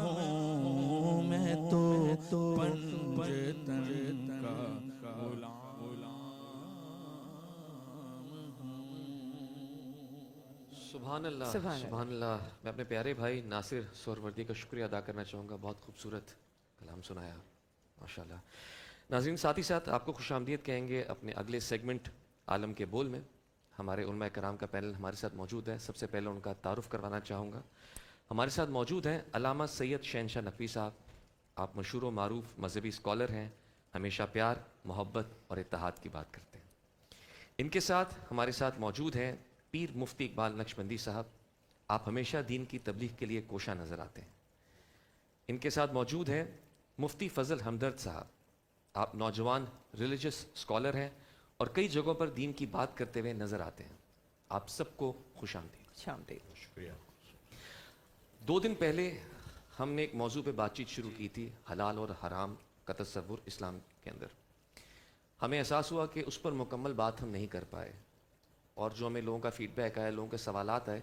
ہوں میں تو پنجتن کا غلام سبحان اللہ سبحان اللہ. میں اپنے پیارے بھائی ناصر سہروردی کا شکریہ ادا کرنا چاہوں گا. بہت خوبصورت کلام سنایا ماشاءاللہ. ناظرین ساتھ ہی ساتھ آپ کو خوش آمدید کہیں گے اپنے اگلے سیگمنٹ عالم کے بول میں. ہمارے علماء کرام کا پینل ہمارے ساتھ موجود ہے. سب سے پہلے ان کا تعارف کروانا چاہوں گا. ہمارے ساتھ موجود ہیں علامہ سید شہنشاہ نقوی صاحب. آپ مشہور و معروف مذہبی اسکالر ہیں. ہمیشہ پیار محبت اور اتحاد کی بات کرتے ہیں. ان کے ساتھ ہمارے ساتھ موجود ہیں پیر مفتی اقبال نقشبندی صاحب. آپ ہمیشہ دین کی تبلیغ کے لیے کوشاں نظر آتے ہیں. ان کے ساتھ موجود ہیں مفتی فضل ہمدرد صاحب. آپ نوجوان ریلیجس اسکالر ہیں اور کئی جگہوں پر دین کی بات کرتے ہوئے نظر آتے ہیں. آپ سب کو خوش آمدید. شکریہ. 2 دن پہلے ہم نے ایک موضوع پہ بات چیت شروع کی تھی, حلال اور حرام کا تصور اسلام کے اندر. ہمیں احساس ہوا کہ اس پر مکمل بات ہم نہیں کر پائے, اور جو ہمیں لوگوں کا فیڈ بیک آیا, لوگوں کے سوالات آئے,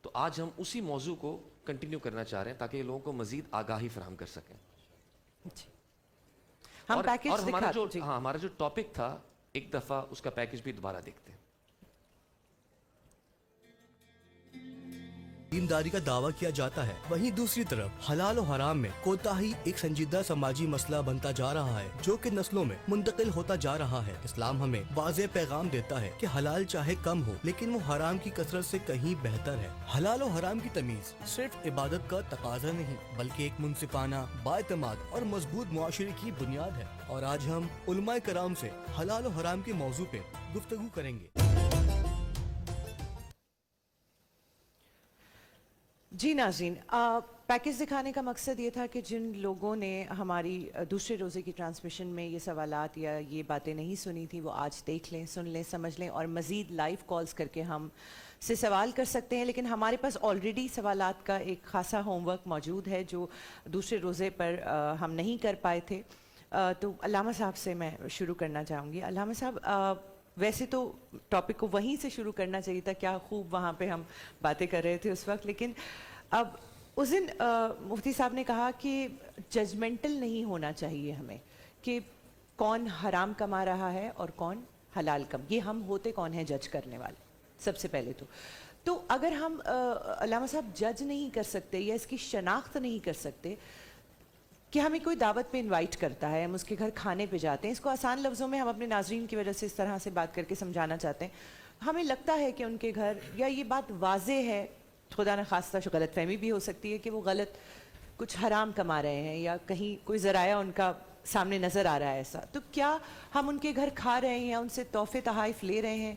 تو آج ہم اسی موضوع کو کنٹینیو کرنا چاہ رہے ہیں تاکہ لوگوں کو مزید آگاہی فراہم کر سکیں. اور ہمارا جو ٹاپک تھا ایک دفعہ اس کا پیکج بھی دوبارہ دیکھتے ہیں. دینداری کا دعویٰ کیا جاتا ہے, وہیں دوسری طرف حلال و حرام میں کوتاہی ایک سنجیدہ سماجی مسئلہ بنتا جا رہا ہے جو کہ نسلوں میں منتقل ہوتا جا رہا ہے. اسلام ہمیں واضح پیغام دیتا ہے کہ حلال چاہے کم ہو لیکن وہ حرام کی کثرت سے کہیں بہتر ہے. حلال و حرام کی تمیز صرف عبادت کا تقاضا نہیں بلکہ ایک منصفانہ, بااعتماد اور مضبوط معاشرے کی بنیاد ہے. اور آج ہم علماء کرام سے حلال و حرام کے موضوع پہ گفتگو کریں گے. جی ناظرین, پیکج دکھانے کا مقصد یہ تھا کہ جن لوگوں نے ہماری دوسرے روزے کی ٹرانسمیشن میں یہ سوالات یا یہ باتیں نہیں سنی تھی وہ آج دیکھ لیں, سن لیں, سمجھ لیں, اور مزید لائیو کالز کر کے ہم سے سوال کر سکتے ہیں. لیکن ہمارے پاس آلریڈی سوالات کا ایک خاصا ہوم ورک موجود ہے جو دوسرے روزے پر ہم نہیں کر پائے تھے. تو علامہ صاحب سے میں شروع کرنا چاہوں گی. علامہ صاحب, ویسے تو ٹاپک کو وہیں سے شروع کرنا چاہیے تھا, کیا خوب وہاں پہ ہم باتیں کر رہے تھے اس وقت, لیکن اب اس دن مفتی صاحب نے کہا کہ ججمنٹل نہیں ہونا چاہیے ہمیں کہ کون حرام کما رہا ہے اور کون حلال یہ ہم ہوتے کون ہیں جج کرنے والے سب سے پہلے. تو اگر ہم علامہ صاحب جج نہیں کر سکتے یا اس کی شناخت نہیں کر سکتے کہ ہمیں کوئی دعوت پہ انوائٹ کرتا ہے, ہم اس کے گھر کھانے پہ جاتے ہیں, اس کو آسان لفظوں میں ہم اپنے ناظرین کی وجہ سے اس طرح سے بات کر کے سمجھانا چاہتے ہیں, ہمیں لگتا ہے کہ ان کے گھر, یا یہ بات واضح ہے, خدا نخواستہ غلط فہمی بھی ہو سکتی ہے کہ وہ غلط کچھ حرام کما رہے ہیں یا کہیں کوئی ذرائع ان کا سامنے نظر آ رہا ہے ایسا, تو کیا ہم ان کے گھر کھا رہے ہیں یا ان سے تحفے تحائف لے رہے ہیں؟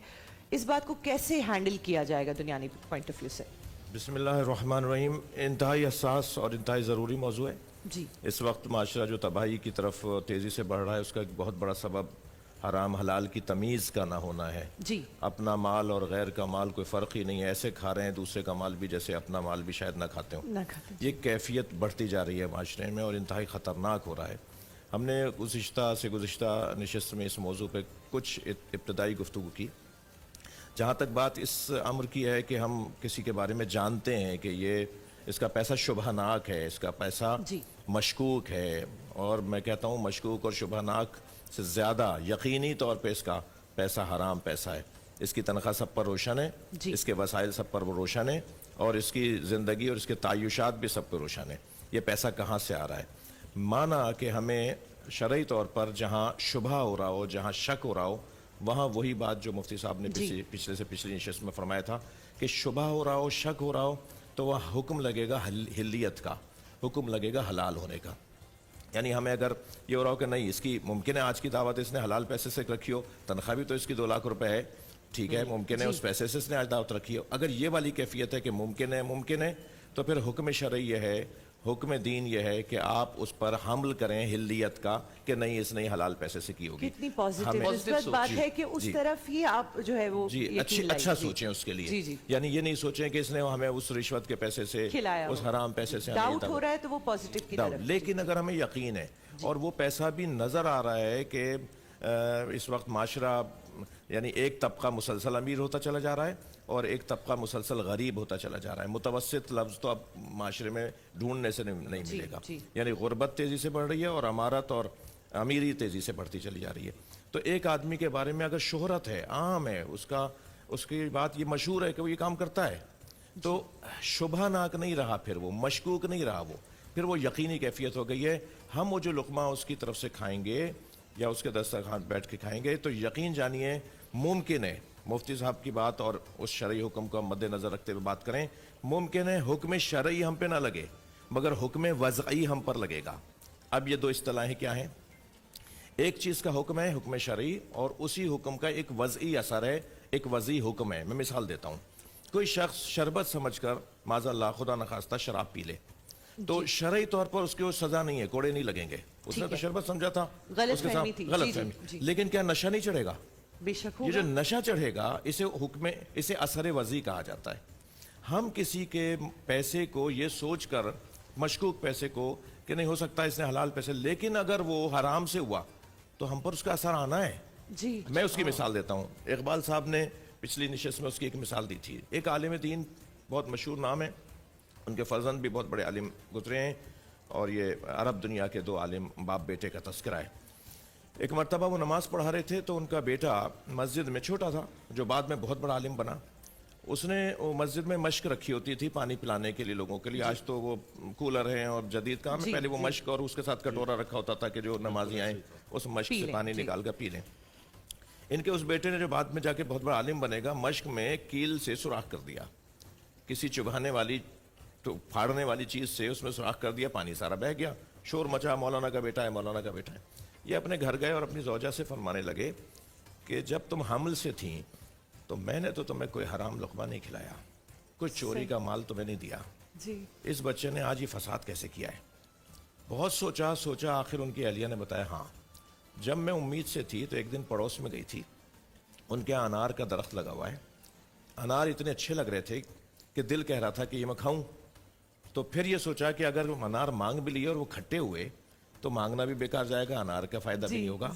اس بات کو کیسے ہینڈل کیا جائے گا دنیاوی پوائنٹ آف ویو سے؟ بسم اللہ الرحمن الرحیم. انتہائی حساس اور انتہائی ضروری موضوع ہے. جی, اس وقت معاشرہ جو تباہی کی طرف تیزی سے بڑھ رہا ہے اس کا ایک بہت بڑا سبب حرام حلال کی تمیز کا نہ ہونا ہے. جی, اپنا مال اور غیر کا مال کوئی فرق ہی نہیں ہے, ایسے کھا رہے ہیں دوسرے کا مال بھی جیسے اپنا مال بھی شاید نہ کھاتے ہوں. یہ کیفیت بڑھتی جا رہی ہے معاشرے میں اور انتہائی خطرناک ہو رہا ہے. ہم نے گزشتہ نشست میں اس موضوع پہ کچھ ابتدائی گفتگو کی. جہاں تک بات اس امر کی ہے کہ ہم کسی کے بارے میں جانتے ہیں کہ یہ اس کا پیسہ شبہ ناک ہے, اس کا پیسہ مشکوک ہے, اور میں کہتا ہوں مشکوک اور شبہ ناک سے زیادہ یقینی طور پہ اس کا پیسہ حرام پیسہ ہے. اس کی تنخواہ سب پر روشن ہے, اس کے وسائل سب پر روشن ہے, اور اس کی زندگی اور اس کے تعیشات بھی سب پر روشن ہے. یہ پیسہ کہاں سے آ رہا ہے؟ مانا کہ ہمیں شرعی طور پر جہاں شبہ ہو رہا ہو, جہاں شک ہو رہا ہو, وہاں وہی بات جو مفتی صاحب نے پچھلی نشست میں فرمایا تھا کہ شبہ ہو رہا ہو, شک ہو رہا ہو, تو وہ حکم لگے گا حلیت کا, حکم لگے گا حلال ہونے کا. یعنی ہمیں اگر یہ ہو رہا ہو کہ نہیں اس کی ممکن ہے آج کی دعوت اس نے حلال پیسے سے رکھی ہو, تنخواہ بھی تو اس کی 2 لاکھ روپے ہے, ٹھیک ہے, ممکن ہے اس پیسے سے اس نے آج دعوت رکھی ہو. اگر یہ والی کیفیت ہے کہ ممکن ہے, تو پھر حکم شرعی یہ ہے, حکم دین یہ ہے کہ آپ اس پر حمل کریں حلیت کا کہ نہیں اس نے حلال پیسے سے کی ہوگی. کتنی پازیٹیو بات ہے کہ اس طرف ہی آپ جو ہے وہ اچھا سوچیں اس کے لیے. یعنی یہ نہیں سوچیں کہ اس نے ہمیں اس رشوت کے پیسے سے, اس حرام پیسے سے ڈاؤٹ ہو رہا ہے تو وہ پازیٹیو کی طرف. لیکن اگر ہمیں یقین ہے اور وہ پیسہ بھی نظر آ رہا ہے کہ اس وقت معاشرہ یعنی ایک طبقہ مسلسل امیر ہوتا چلا جا رہا ہے, اور ایک طبقہ مسلسل غریب ہوتا چلا جا رہا ہے. متوسط لفظ تو اب معاشرے میں ڈھونڈنے سے نہیں ملے گا. یعنی غربت تیزی سے بڑھ رہی ہے اور امارت اور امیری تیزی سے بڑھتی چلی جا رہی ہے. تو ایک آدمی کے بارے میں اگر شہرت ہے، عام ہے، اس کی بات یہ مشہور ہے کہ وہ یہ کام کرتا ہے، تو شبہ ناک نہیں رہا، پھر وہ مشکوک نہیں رہا، پھر وہ یقینی کیفیت ہو گئی ہے. ہم وہ جو لقمہ اس کی طرف سے کھائیں گے یا اس کے دسترخوان بیٹھ کے کھائیں گے تو یقین جانیے ممکن ہے، مفتی صاحب کی بات اور اس شرعی حکم کو ہم مد نظر رکھتے ہوئے بات کریں، ممکن ہے حکم شرعی ہم پہ نہ لگے مگر حکم وضعی ہم پر لگے گا. اب یہ دو اصطلاحیں کیا ہیں؟ ایک چیز کا حکم ہے حکم شرعی، اور اسی حکم کا ایک وضعی اثر ہے، ایک وضعی حکم ہے. میں مثال دیتا ہوں. کوئی شخص شربت سمجھ کر معاذ اللہ خدا نخواستہ شراب پی لے تو شرعی طور پر اس کے سزا نہیں ہے، کوڑے نہیں لگیں گے. اس نے تو شربت سمجھا تھا، غلط فہمی تھی. غلط فہمی. لیکن کیا نشہ نہیں چڑھے گا؟ بے شک یہ جو نشہ چڑھے گا اسے اثر وضعی کہا جاتا ہے. ہم کسی کے پیسے کو یہ سوچ کر، مشکوک پیسے کو، کہ نہیں ہو سکتا اس نے حلال پیسے، لیکن اگر وہ حرام سے ہوا تو ہم پر اس کا اثر آنا ہے. جی میں اس کی مثال دیتا ہوں. اقبال صاحب نے پچھلی نشست میں اس کی ایک مثال دی تھی. ایک عالم دین، بہت مشہور نام ہے، ان کے فرزند بھی بہت بڑے عالم گزرے ہیں، اور یہ عرب دنیا کے دو عالم باپ بیٹے کا تذکرہ ہے. ایک مرتبہ وہ نماز پڑھا رہے تھے تو ان کا بیٹا مسجد میں، چھوٹا تھا جو بعد میں بہت بڑا عالم بنا، اس نے وہ مسجد میں مشق رکھی ہوتی تھی پانی پلانے کے لیے لوگوں کے لیے. آج تو وہ کولر ہیں اور جدید کام ہے، پہلے وہ مشق اور اس کے ساتھ کٹورا رکھا ہوتا تھا کہ جو نمازی آئیں اس مشق سے پانی نکال کر پی لیں. ان کے اس بیٹے نے جو بعد میں جا کے بہت بڑا عالم بنے گا، مشق میں کیل سے سوراخ کر دیا، کسی چبھانے والی پھاڑنے والی چیز سے اس میں سوراخ کر دیا، پانی سارا بہہ گیا. شور مچا، مولانا کا بیٹا ہے، مولانا کا بیٹا ہے. یہ اپنے گھر گئے اور اپنی زوجہ سے فرمانے لگے کہ جب تم حمل سے تھیں تو میں نے تو تمہیں کوئی حرام لقمہ نہیں کھلایا، کوئی چوری کا مال تمہیں نہیں دیا. اس بچے نے آج یہ فساد کیسے کیا ہے؟ بہت سوچا آخر ان کی اہلیہ نے بتایا، ہاں جب میں امید سے تھی تو ایک دن پڑوس میں گئی تھی، ان کے انار کا درخت لگا ہوا ہے، انار اتنے اچھے لگ رہے تھے کہ دل کہہ رہا تھا کہ یہ میں کھاؤں. تو پھر یہ سوچا کہ اگر انار مانگ بھی لیے اور وہ کھٹے ہوئے تو مانگنا بھی بیکار جائے گا، انار کا فائدہ بھی نہیں ہوگا.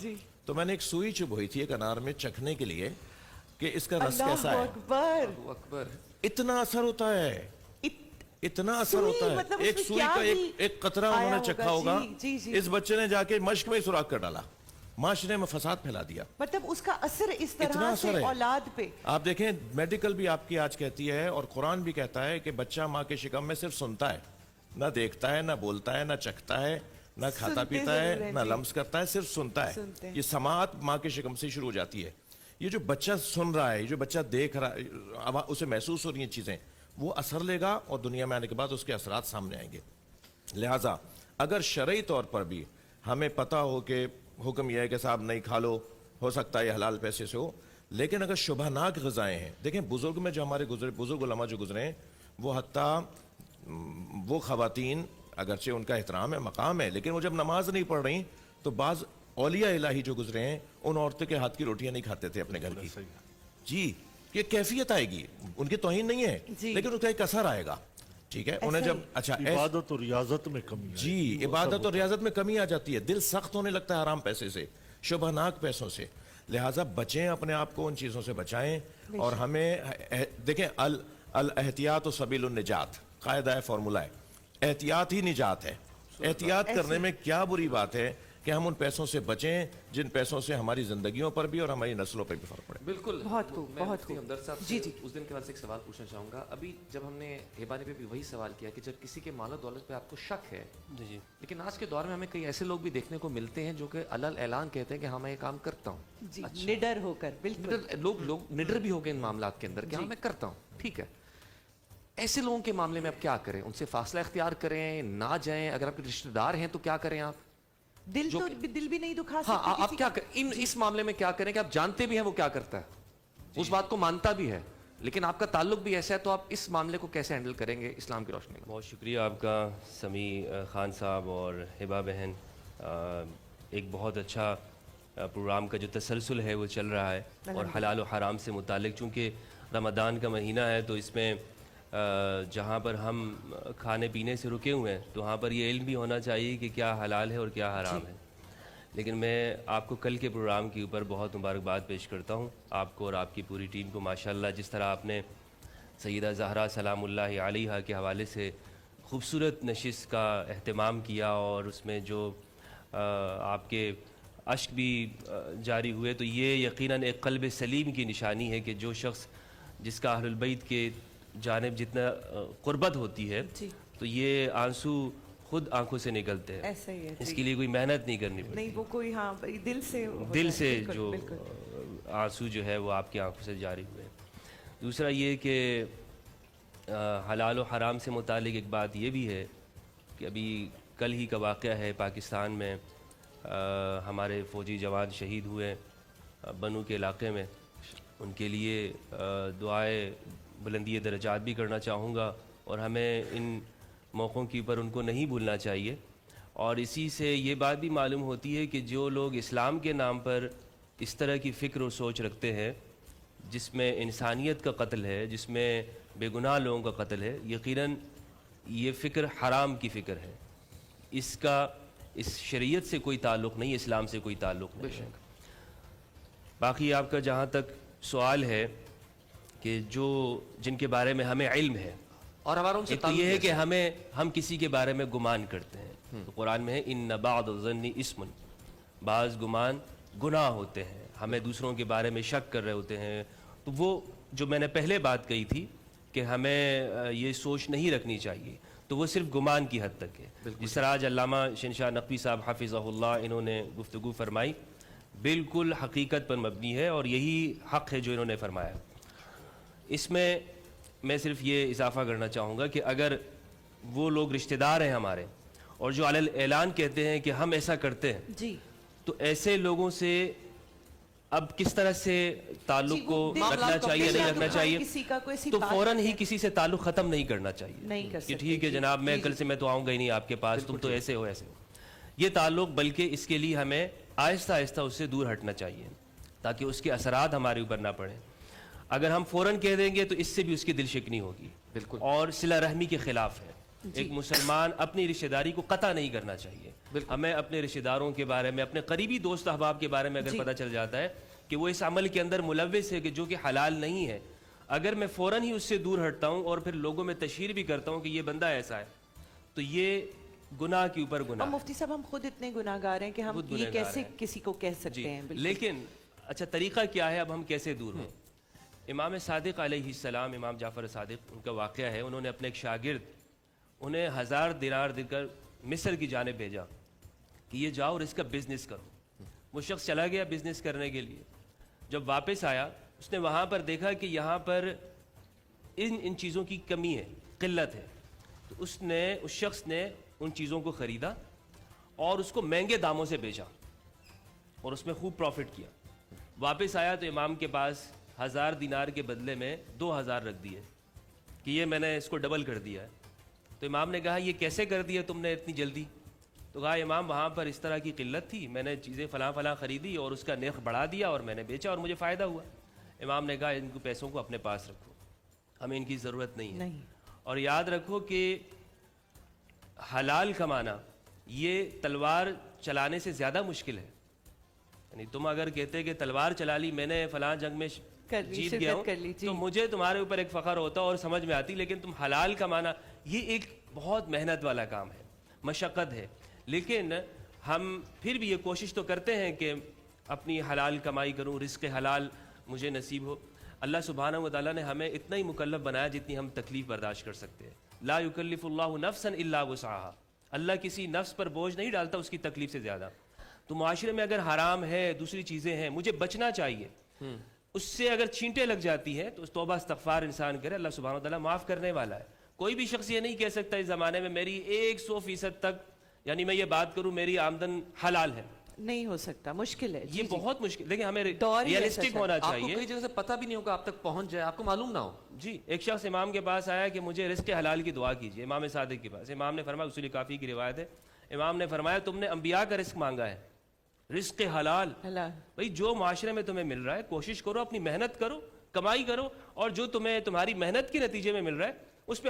تو میں نے ایک سوئی چبھوئی تھی ایک انار میں چکھنے کے لیے کہ اس کا رس کیسا ہے. اتنا اثر ہوتا ہے، اتنا اثر ہوتا ہے. ایک سوئی کا ایک قطرہ انہوں نے چکھا ہوگا، اس بچے نے جا کے مشق میں سوراخ کر ڈالا، معاشرے میں فساد پھیلا دیا. مطلب اس کا اثر اس طرح سے اولاد پہ. آپ دیکھیں میڈیکل بھی آپ کی آج کہتی ہے اور قرآن بھی کہتا ہے کہ بچہ ماں کے شکم میں صرف سنتا ہے، نہ دیکھتا ہے، نہ بولتا ہے، نہ چکھتا ہے، نہ کھاتا پیتا ہے، نہ لمس کرتا ہے، صرف سنتا ہے. یہ سماعت ماں کے شکم سے شروع ہو جاتی ہے. یہ جو بچہ سن رہا ہے، جو بچہ دیکھ رہا ہے، اسے محسوس ہو رہی ہیں چیزیں، وہ اثر لے گا اور دنیا میں آنے کے بعد اس کے اثرات سامنے آئیں گے. لہٰذا اگر شرعی طور پر بھی ہمیں پتہ ہو کہ حکم یہ ہے کہ صاحب نہیں کھا لو، ہو سکتا ہے یہ حلال پیسے سے ہو، لیکن اگر شبہ ناک غذائیں ہیں، دیکھیں بزرگ میں جو ہمارے گزرے، بزرگ علماء جو گزرے ہیں، وہ حتیٰ وہ خواتین اگرچہ ان کا احترام ہے، مقام ہے، لیکن وہ جب نماز نہیں پڑھ رہی تو بعض اولیاء الہی جو گزرے ہیں ان عورتوں کے ہاتھ کی روٹیاں نہیں کھاتے تھے اپنے گھر کی. جی یہ کیفیت آئے گی، ان کی توہین نہیں ہے لیکن اس کا ایک اثر آئے گا. ٹھیک ہے، انہیں جب اچھا عبادت اور ریاضت میں کمی، جی عبادت اور ریاضت میں کمی آ جاتی ہے، دل سخت ہونے لگتا ہے حرام پیسے سے، شبہ ناک پیسوں سے. لہٰذا بچیں اپنے آپ کو ان چیزوں سے بچائیں. اور ہمیں دیکھیں الاحتیاط سبیل النجات قاعدہ ہے، فارمولہ ہے، احتیاط ہی نجات ہے. احتیاط کرنے میں کیا بری بات ہے کہ ہم ان پیسوں سے بچیں جن پیسوں سے ہماری زندگیوں پر بھی اور ہماری نسلوں پر بھی فرق پڑے. بالکل بہت خوب، میں بہت خوب. ہمدرد صاحب سے اس دن کے بعد سے ایک سوال پوچھنا چاہوں گا. ابھی جب ہم نے ہیبا نے بھی وہی سوال کیا کہ جب کسی کے مال و دولت پہ آپ کو شک ہے، لیکن آج کے دور میں ہمیں کئی ایسے لوگ بھی دیکھنے کو ملتے ہیں جو کہ علل اعلان کہتے ہیں کہ ہاں میں یہ کام کرتا ہوں، جی نڈر ہو کر. بالکل لوگ نڈر بھی ہو گئے ان معاملات کے اندر کہ ہاں میں کرتا ہوں. ٹھیک ہے، ایسے لوگوں کے معاملے میں آپ کیا کریں؟ ان سے فاصلہ اختیار کریں، نہ جائیں؟ اگر آپ کے رشتہ دار ہیں تو کیا کریں آپ؟ دل بھی نہیں دکھا سکتے. ہاں آپ کیا کریں اس معاملے میں؟ کیا کریں کہ آپ جانتے بھی ہیں وہ کیا کرتا ہے، اس بات کو مانتا بھی ہے، لیکن آپ کا تعلق بھی ایسا ہے، تو آپ اس معاملے کو کیسے ہینڈل کریں گے اسلام کی روشنی میں؟ بہت شکریہ آپ کا سمیع خان صاحب اور ہبا بہن. ایک بہت اچھا پروگرام کا جو تسلسل ہے وہ چل رہا ہے، اور حلال و حرام سے متعلق، چونکہ رمضان کا مہینہ ہے تو اس میں جہاں پر ہم کھانے پینے سے رکے ہوئے ہیں تو وہاں پر یہ علم بھی ہونا چاہیے کہ کیا حلال ہے اور کیا حرام ہے. لیکن میں آپ کو کل کے پروگرام کے اوپر بہت مبارکباد پیش کرتا ہوں، آپ کو اور آپ کی پوری ٹیم کو. ماشاءاللہ جس طرح آپ نے سیدہ زہرا سلام اللہ علیہا کے حوالے سے خوبصورت نشست کا اہتمام کیا، اور اس میں جو آپ کے اشک بھی جاری ہوئے، تو یہ یقیناً ایک قلب سلیم کی نشانی ہے کہ جو شخص جس کا اہل البیت کے جانب جتنا قربت ہوتی ہے تو یہ آنسو خود آنکھوں سے نکلتے ہیں، ایسا ہی ہے اس کے لیے کوئی محنت نہیں کرنی پڑتی، نہیں وہ کوئی ہاں دل سے دل سے جو آنسو جو ہے وہ آپ کی آنکھوں سے جاری ہوئے۔ دوسرا یہ کہ حلال و حرام سے متعلق ایک بات یہ بھی ہے کہ ابھی کل ہی کا واقعہ ہے، پاکستان میں ہمارے فوجی جوان شہید ہوئے بنو کے علاقے میں، ان کے لیے دعائے بلندی درجات بھی کرنا چاہوں گا، اور ہمیں ان موقعوں کے اوپر ان کو نہیں بھولنا چاہیے۔ اور اسی سے یہ بات بھی معلوم ہوتی ہے کہ جو لوگ اسلام کے نام پر اس طرح کی فکر و سوچ رکھتے ہیں جس میں انسانیت کا قتل ہے، جس میں بے گناہ لوگوں کا قتل ہے، یقیناً یہ فکر حرام کی فکر ہے، اس کا اس شریعت سے کوئی تعلق نہیں، اسلام سے کوئی تعلق نہیں ہے۔ باقی آپ کا جہاں تک سوال ہے کہ جن کے بارے میں ہمیں علم ہے، اور ہمارا ان سے ایک تو یہ ہے کہ ہم کسی کے بارے میں گمان کرتے ہیں، تو قرآن میں ہے ان بعض الظن اسم، بعض گمان گناہ ہوتے ہیں، ہمیں دوسروں کے بارے میں شک کر رہے ہوتے ہیں، تو وہ جو میں نے پہلے بات کہی تھی کہ ہمیں یہ سوچ نہیں رکھنی چاہیے، تو وہ صرف گمان کی حد تک ہے۔ جس طرح آج علامہ شنشاہ نقوی صاحب حافظہ اللہ انہوں نے گفتگو فرمائی، بالکل حقیقت پر مبنی ہے، اور یہی حق ہے جو انہوں نے فرمایا۔ اس میں میں صرف یہ اضافہ کرنا چاہوں گا کہ اگر وہ لوگ رشتہ دار ہیں ہمارے اور جو علی اعلان کہتے ہیں کہ ہم ایسا کرتے ہیں، جی تو ایسے لوگوں سے اب کس طرح سے تعلق کو رکھنا چاہیے نہیں رکھنا چاہیے، تو فوراً ہی کسی سے تعلق ختم نہیں کرنا چاہیے کہ ٹھیک ہے جناب میں کل سے میں تو آؤں گا ہی نہیں آپ کے پاس، تم تو ایسے ہو ایسے ہو، یہ تعلق بلکہ اس کے لیے ہمیں آہستہ آہستہ اس سے دور ہٹنا چاہیے تاکہ اس کے اثرات ہمارے اوپر نہ پڑیں۔ اگر ہم فوراً کہہ دیں گے تو اس سے بھی اس کی دل شکنی ہوگی، بالکل، اور صلہ رحمی کے خلاف ہے۔ ایک مسلمان اپنی رشتہ داری کو قطع نہیں کرنا چاہیے۔ ہمیں اپنے رشتہ داروں کے بارے میں، اپنے قریبی دوست احباب کے بارے میں اگر پتہ چل جاتا ہے کہ وہ اس عمل کے اندر ملوث ہے کہ جو کہ حلال نہیں ہے، اگر میں فوراً ہی اس سے دور ہٹتا ہوں اور پھر لوگوں میں تشہیر بھی کرتا ہوں کہ یہ بندہ ایسا ہے، تو یہ گناہ کے اوپر گناہ ہے۔ مفتی صاحب ہم خود اتنے گناہگار ہیں کہ ہم یہ کیسے کسی کو کہہ سکتے ہیں؟ لیکن اچھا طریقہ کیا ہے اب ہم کیسے دور ہوں؟ امام صادق علیہ السلام، امام جعفر صادق، ان کا واقعہ ہے، انہوں نے اپنے ایک شاگرد انہیں 1000 دینار دے کر مصر کی جانب بھیجا کہ یہ جاؤ اور اس کا بزنس کرو۔ وہ شخص چلا گیا بزنس کرنے کے لیے، جب واپس آیا اس نے وہاں پر دیکھا کہ یہاں پر ان چیزوں کی کمی ہے، قلت ہے، تو اس شخص نے ان چیزوں کو خریدا اور اس کو مہنگے داموں سے بیچا اور اس میں خوب پروفٹ کیا۔ واپس آیا تو امام کے پاس 1000 دینار کے بدلے میں 2000 رکھ دیے کہ یہ میں نے اس کو ڈبل کر دیا ہے۔ تو امام نے کہا یہ کیسے کر دیا تم نے اتنی جلدی؟ تو کہا امام وہاں پر اس طرح کی قلت تھی، میں نے چیزیں فلاں فلاں خریدی اور اس کا نرخ بڑھا دیا اور میں نے بیچا اور مجھے فائدہ ہوا۔ امام نے کہا ان کو پیسوں کو اپنے پاس رکھو، ہمیں ان کی ضرورت نہیں ہے۔ اور یاد رکھو کہ حلال کمانا یہ تلوار چلانے سے زیادہ مشکل ہے۔ یعنی تم اگر کہتے کہ تلوار چلا لی، میں نے فلاں جنگ میں جیت گیا ہوں، تو مجھے تمہارے اوپر ایک فخر ہوتا اور سمجھ میں آتی، لیکن تم حلال کمانا یہ ایک بہت محنت والا کام ہے، مشقت ہے۔ لیکن ہم پھر بھی یہ کوشش تو کرتے ہیں کہ اپنی حلال کمائی کروں، رزق حلال مجھے نصیب ہو۔ اللہ سبحانہ و تعالیٰ نے ہمیں اتنا ہی مکلف بنایا جتنی ہم تکلیف برداشت کر سکتے ہیں۔ لا یکلف اللہ نفسا الا وسعها، اللہ کسی نفس پر بوجھ نہیں ڈالتا اس کی تکلیف سے زیادہ۔ تو معاشرے میں اگر حرام ہے، دوسری چیزیں ہیں، مجھے بچنا چاہیے، اس سے اگر چھینٹیں لگ جاتی ہیں تو توبہ استغفار انسان کرے، اللہ سبحانہ و تعالیٰ معاف کرنے والا ہے۔ کوئی بھی شخص یہ نہیں کہہ سکتا اس زمانے میں میری 100% تک، یعنی میں یہ بات کروں میری آمدن حلال ہے، نہیں ہو سکتا، مشکل ہے، یہ بہت مشکل۔ لیکن ہمیں ریئلسٹک ہونا چاہیے۔ آپ کو کئی جگہ سے پتہ بھی نہیں ہوگا، آپ تک پہنچ جائے، آپ کو معلوم نہ ہو۔ جی ایک شخص امام کے پاس آیا کہ مجھے رزق حلال کی دعا کیجیے، امام صادق کے پاس۔ امام نے فرمایا، اصول کافی کی روایت ہے، امام نے فرمایا تم نے انبیاء کا رزق مانگا ہے، رزق حلال بھائی جو معاشرے میں تمہیں مل رہا ہے کوشش کرو، اپنی محنت کرو، کمائی کرو، اور جو تمہیں تمہاری محنت کے نتیجے میں مل رہا ہے اس پہ